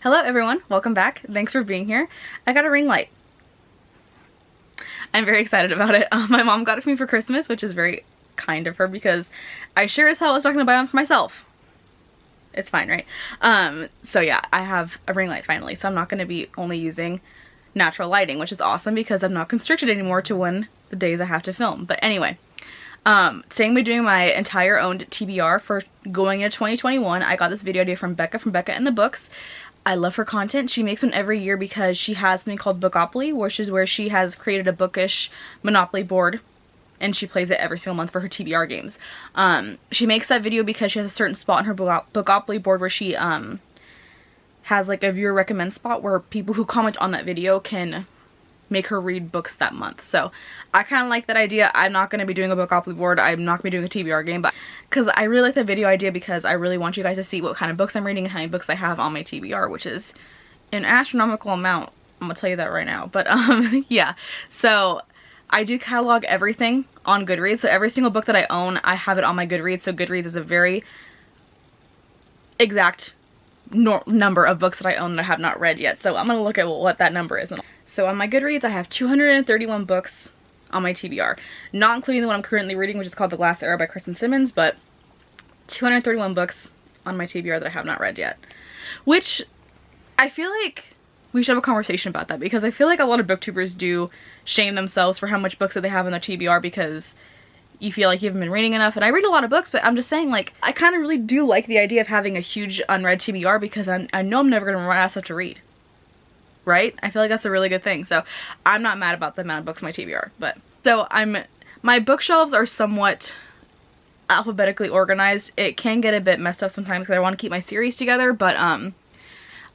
Hello everyone, welcome back. Thanks for being here. I got a ring light. I'm very excited about it. My mom got it for me for Christmas, which is very kind of her because I sure as hell was talking to buy one for myself. It's fine, right? So yeah, I have a ring light finally, so I'm not going to be only using natural lighting, which is awesome because I'm not constricted anymore to when the days I have to film. But anyway, today I'm doing my entire owned TBR for going into 2021. I got this video idea from Becca and the Books. I love her content. She makes one every year because she has something called Bookopoly, which is where she has created a bookish Monopoly board and she plays it every single month for her TBR games. She makes that video because she has a certain spot in her Bookopoly board where she has like a viewer recommend spot where people who comment on that video can make her read books that month. So I kind of like that idea. I'm not going to be doing a Bookopoly board. I'm not going to be doing a TBR game, but because I really like the video idea because I really want you guys to see what kind of books I'm reading and how many books I have on my TBR, which is an astronomical amount. I'm going to tell you that right now. But yeah, so I do catalog everything on Goodreads. So every single book that I own, I have it on my Goodreads. So Goodreads is a very exact number of books that I own that I have not read yet. So I'm going to look at what that number is. So on my Goodreads, I have 231 books on my TBR, not including the one I'm currently reading, which is called The Glass Era by Kristen Simmons, but 231 books on my TBR that I have not read yet. Which I feel like we should have a conversation about that because I feel like a lot of booktubers do shame themselves for how much books that they have in their TBR because you feel like you haven't been reading enough. And I read a lot of books, but I'm just saying, like, I kind of really do like the idea of having a huge unread TBR because I know I'm never going to run out of stuff to read. Right? I feel like that's a really good thing. So I'm not mad about the amount of books in my TBR, but so my bookshelves are somewhat alphabetically organized. It can get a bit messed up sometimes because I want to keep my series together, but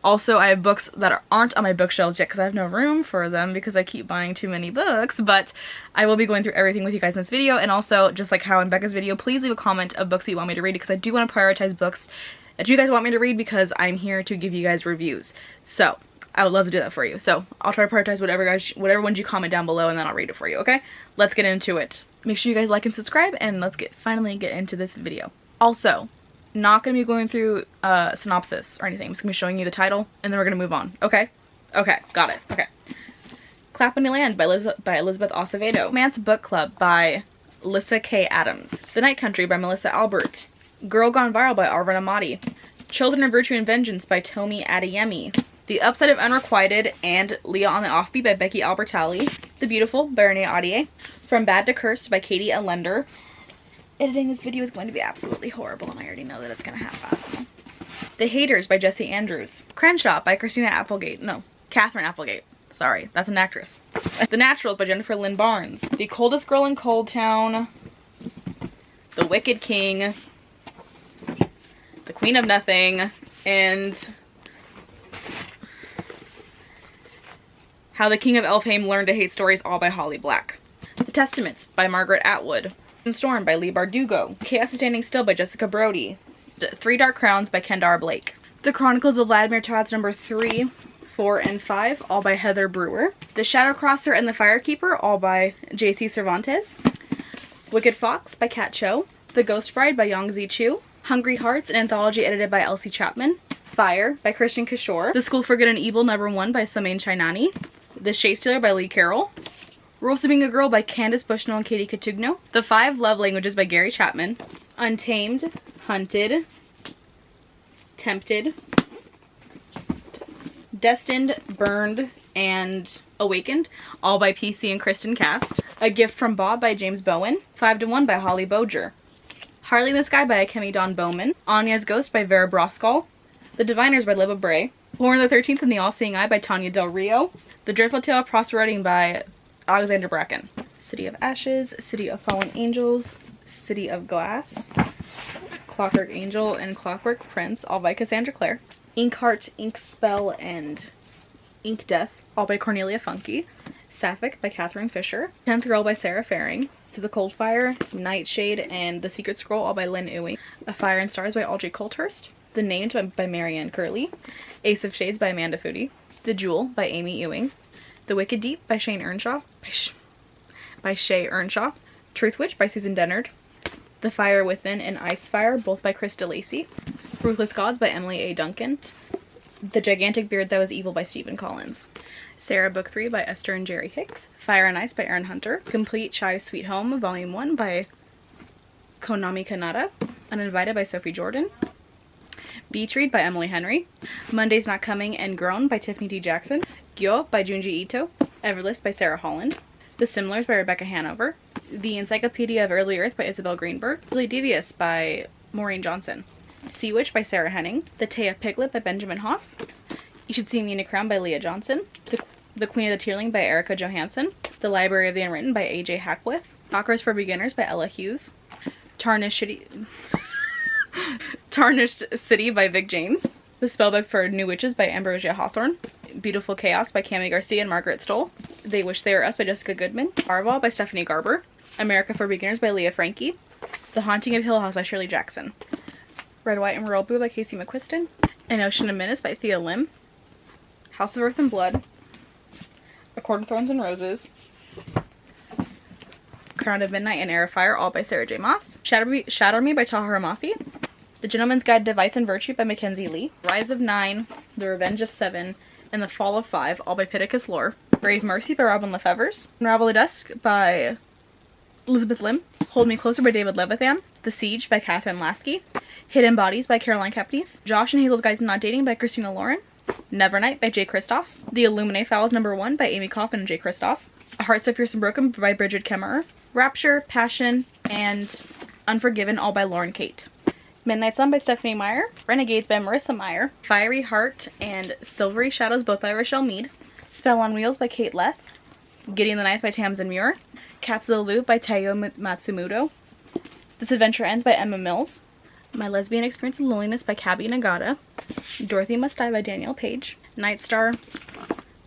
also I have books that aren't on my bookshelves yet because I have no room for them because I keep buying too many books, but I will be going through everything with you guys in this video. And also, just like how in Becca's video, please leave a comment of books that you want me to read because I do want to prioritize books that you guys want me to read because I'm here to give you guys reviews. So I would love to do that for you. So I'll try to prioritize whatever ones you comment down below and then I'll read it for you, okay? Let's get into it. Make sure you guys like and subscribe and let's finally get into this video. Also, not going to be going through a synopsis or anything. I'm just going to be showing you the title and then we're going to move on, okay? Okay, got it, okay. Clap on the Land by Elizabeth Acevedo. Romance Book Club by Lissa K. Adams. The Night Country by Melissa Albert. Girl Gone Viral by Arvin Amati. Children of Virtue and Vengeance by Tomi Adeyemi. The Upside of Unrequited and Leah on the Offbeat by Becky Albertalli. The Beautiful by Renee Audier. From Bad to Cursed by Katie Allender. Editing this video is going to be absolutely horrible and I already know that it's going to happen. The Haters by Jesse Andrews. Crenshaw by Catherine Applegate. Sorry, that's an actress. The Naturals by Jennifer Lynn Barnes. The Coldest Girl in Cold Town. The Wicked King. The Queen of Nothing. And How the King of Elfheim Learned to Hate Stories, all by Holly Black. The Testaments by Margaret Atwood. Storm by Lee Bardugo. Chaos is Standing Still by Jessica Brody. Three Dark Crowns by Kendara Blake. The Chronicles of Vladimir Todd's number 3, 4, and 5, all by Heather Brewer. The Shadowcrosser and the Firekeeper, all by J.C. Cervantes. Wicked Fox by Kat Cho. The Ghost Bride by Yongzi Chu. Hungry Hearts, an anthology edited by Elsie Chapman. Fire by Christian Kishore. The School for Good and Evil number 1 by Somain Chainani. The Shapestealer by Lee Carroll. Rules of Being a Girl by Candace Bushnell and Katie Catugno. The 5 Love Languages by Gary Chapman. Untamed, Hunted, Tempted, Destined, Burned, and Awakened, all by PC and Kristen Cast. A Gift from Bob by James Bowen. 5 to 1 by Holly Boger. Harley in the Sky by Akemi Dawn Bowman. Anya's Ghost by Vera Broskall. The Diviners by Liva Bray. Lauren the 13th and the All-Seeing Eye by Tanya Del Rio. The Dreadful Tale of Prosper Redding by Alexander Bracken. City of Ashes, City of Fallen Angels, City of Glass, Clockwork Angel, and Clockwork Prince, all by Cassandra Clare. Inkheart, Ink Spell, and Ink Death, all by Cornelia Funke. Sapphic by Catherine Fisher. 10th Girl by Sarah Faring. To the Cold Fire, Nightshade, and The Secret Scroll, all by Lynn Ewing. A Fire and Stars by Audrey Coulthurst. The Named by Marianne Curley. Ace of Shades by Amanda Foody. The Jewel by Amy Ewing. The Wicked Deep by Shane Earnshaw. By Shay Earnshaw. Truth Witch by Susan Dennard. The Fire Within and Ice Fire, both by Krista Lacey. Ruthless Gods by Emily A. Duncan. The Gigantic Beard That Was Evil by Stephen Collins. Sarah Book 3 by Esther and Jerry Hicks. Fire and Ice by Aaron Hunter. Complete Chai's Sweet Home Volume 1 by Konami Kanata. Uninvited by Sophie Jordan. Beach Read by Emily Henry. Monday's Not Coming and Grown by Tiffany D. Jackson. Gyo by Junji Ito. Everlist by Sarah Holland. The Similars by Rebecca Hanover. The Encyclopedia of Early Earth by Isabel Greenberg. Really Devious by Maureen Johnson. Sea Witch by Sarah Henning. The Taya Piglet by Benjamin Hoff. You Should See Me in a Crown by Leah Johnson. The Queen of the Tearling by Erica Johansson. The Library of the Unwritten by A.J. Hackworth. Operas for Beginners by Ella Hughes. Tarnished City by Vic James. The Spellbook for New Witches by Ambrosia Hawthorne. Beautiful Chaos by Cami Garcia and Margaret Stoll. They Wish They Were Us by Jessica Goodman. Arval by Stephanie Garber. America for Beginners by Leah Frankie. The Haunting of Hill House by Shirley Jackson. Red, White, and Royal Blue by Casey McQuiston. An Ocean of Menace by Thea Lim. House of Earth and Blood. A Court of Thorns and Roses. Crown of Midnight and Air of Fire, all by Sarah J. Maas. Shadow Me by Tahara Mafi. The Gentleman's Guide to Vice and Virtue by Mackenzie Lee. Rise of 9, The Revenge of 7, and The Fall of 5, all by Pittacus Lore. Brave Mercy by Robin Lefevers. Unravel the Dusk by Elizabeth Lim. Hold Me Closer by David Levithan. The Siege by Catherine Lasky. Hidden Bodies by Caroline Kepnes. Josh and Hazel's Guide to Not Dating by Christina Lauren. Nevernight by Jay Kristoff. The Illuminae Files No. 1 by Amy Coffin and Jay Kristoff. A Heart So Fierce and Broken by Bridget Kemmerer. Rapture, Passion, and Unforgiven, all by Lauren Kate. Midnight Sun by Stephanie Meyer. Renegades by Marissa Meyer. Fiery Heart and Silvery Shadows, both by Rochelle Mead. Spell on Wheels by Kate Leth. Gideon the Ninth by Tamsin Muir. Cats of the Loop by Taiyo Matsumoto. This Adventure Ends by Emma Mills. My Lesbian Experience of Loneliness by Kabi Nagata. Dorothy Must Die by Danielle Page. Night Star,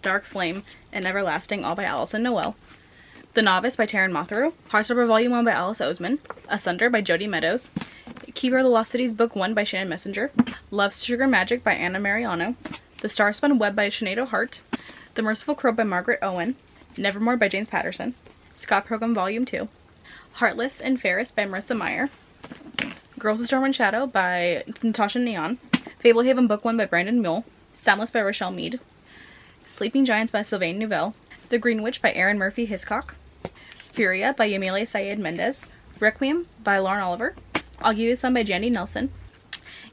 Dark Flame, and Everlasting, all by Alison Noel. The Novice by Taryn Motherow. Heartstopper Volume 1 by Alice Oseman. Asunder by Jodi Meadows. Keeper of the Lost Cities Book 1 by Shannon Messenger. Love Sugar Magic by Anna Mariano. The Starspun Web by Sinead Hart. The Merciful Crow by Margaret Owen. Nevermore by James Patterson. Scott Pilgrim Volume 2. Heartless and Fairest by Marissa Meyer. Girls of Storm and Shadow by Natasha Neon. Fablehaven Book 1 by Brandon Mule. Soundless by Rochelle Mead. Sleeping Giants by Sylvain Nouvelle. The Green Witch by Erin Murphy Hiscock. Furia by Yamile Syed Mendez. Requiem by Lauren Oliver. I'll Give You Some by Jandy Nelson.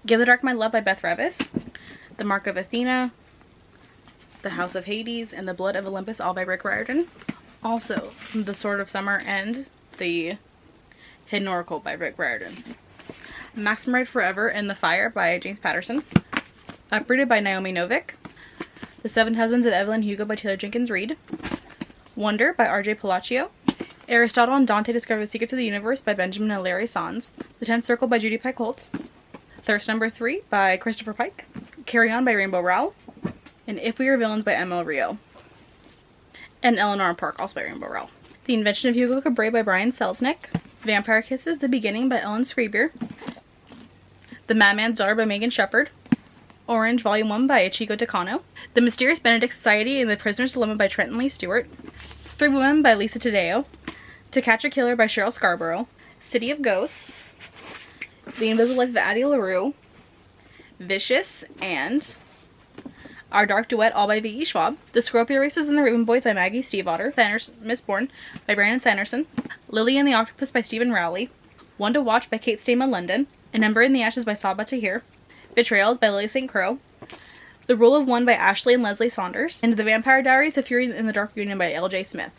Give the Dark My Love by Beth Revis. The Mark of Athena. The House of Hades and the Blood of Olympus, all by Rick Riordan. Also, The Sword of Summer and The Hidden Oracle by Rick Riordan. Maxim Ride Forever and the Fire by James Patterson. Uprooted by Naomi Novik. The Seven Husbands of Evelyn Hugo by Taylor Jenkins Reid. Wonder by R.J. Palacio. Aristotle and Dante Discover the Secrets of the Universe by Benjamin and Larry Sands. The Tenth Circle by Judy Pike Holt. Thirst No. 3 by Christopher Pike. Carry On by Rainbow Rowell. And If We Were Villains by Emma Rio. And Eleanor Park, also by Rainbow Rowell. The Invention of Hugo Cabret by Brian Selznick. Vampire Kisses, The Beginning by Ellen Scribier. The Madman's Daughter by Megan Shepard. Orange Volume 1 by Ichigo Takano. The Mysterious Benedict Society and the Prisoner's Dilemma by Trenton Lee Stewart. Three Women by Lisa Tadeo. To Catch a Killer by Cheryl Scarborough. City of Ghosts. The Invisible Life of Addie LaRue. Vicious and Our Dark Duet, all by V.E. Schwab. The Scorpio Races and the Raven Boys by Maggie Stiefvater. Mistborn by Brandon Sanderson. Lily and the Octopus by Stephen Rowley. One to Watch by Kate Stama London. An Ember in the Ashes by Saba Tahir. Betrayals by Lily St. Crow. The Rule of One by Ashley and Leslie Saunders. And The Vampire Diaries of Fury in the Dark Union by L.J. Smith.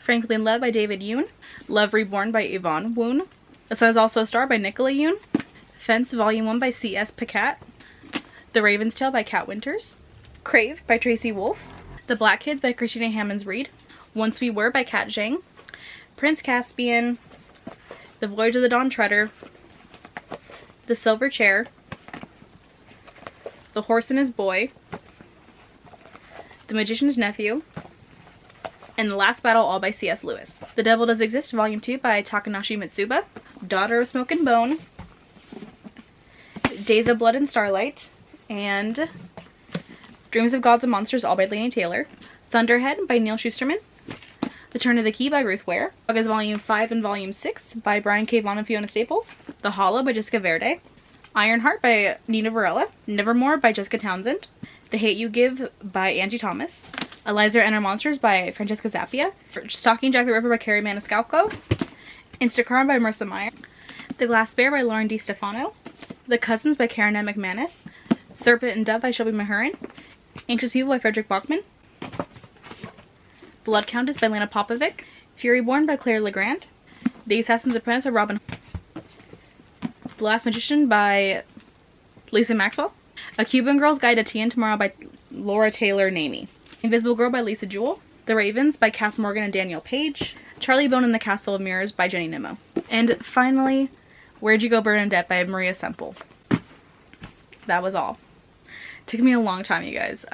Franklin Love by David Yoon. Love Reborn by Yvonne Woon. The Sun Is Also a Star by Nicola Yoon. Fence Volume 1 by C.S. Pacat. The Raven's Tale by Kat Winters. Crave by Tracy Wolfe. The Black Kids by Christina Hammonds Reed. Once We Were by Kat Zhang. Prince Caspian. The Voyage of the Dawn Treader. The Silver Chair. The Horse and His Boy. The Magician's Nephew. And The Last Battle, all by C.S. Lewis. The Devil Does Exist, Volume 2 by Takanashi Mitsuba. Daughter of Smoke and Bone. Days of Blood and Starlight. And Dreams of Gods and Monsters, all by Laini Taylor. Thunderhead by Neil Schusterman. The Turn of the Key by Ruth Ware. August Volume 5 and Volume 6 by Brian K. Vaughan and Fiona Staples. The Hollow by Jessica Verde. Ironheart by Nina Varela. Nevermore by Jessica Townsend. The Hate You Give by Angie Thomas. Eliza and Her Monsters by Francesca Zappia. Stalking Jack the Ripper by Carrie Maniscalco. Instacart by Marissa Meyer. The Glass Bear by Lauren DiStefano. The Cousins by Karen M. McManus. Serpent and Dove by Shelby Mahurin. Anxious People by Frederick Bachman. Blood Countess by Lana Popovic. Fury Born by Claire Legrand. The Assassin's Apprentice by Robin. The Last Magician by Lisa Maxwell. A Cuban Girl's Guide to Tea and Tomorrow by Laura Taylor Namey. Invisible Girl by Lisa Jewell. The Ravens by Cass Morgan and Danielle Page. Charlie Bone and the Castle of Mirrors by Jenny Nimmo. And finally, Where'd You Go, Bernadette by Maria Semple. That was all. Took me a long time, you guys.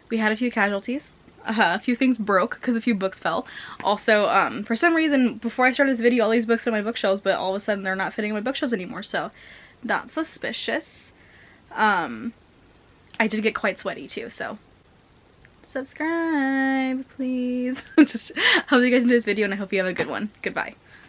We had a few casualties. A few things broke because a few books fell. Also, for some reason, before I started this video, all these books fit on my bookshelves, but all of a sudden they're not fitting on my bookshelves anymore, so that's suspicious. I did get quite sweaty too, so subscribe, please. Just hope you guys enjoyed this video, and I hope you have a good one. Goodbye.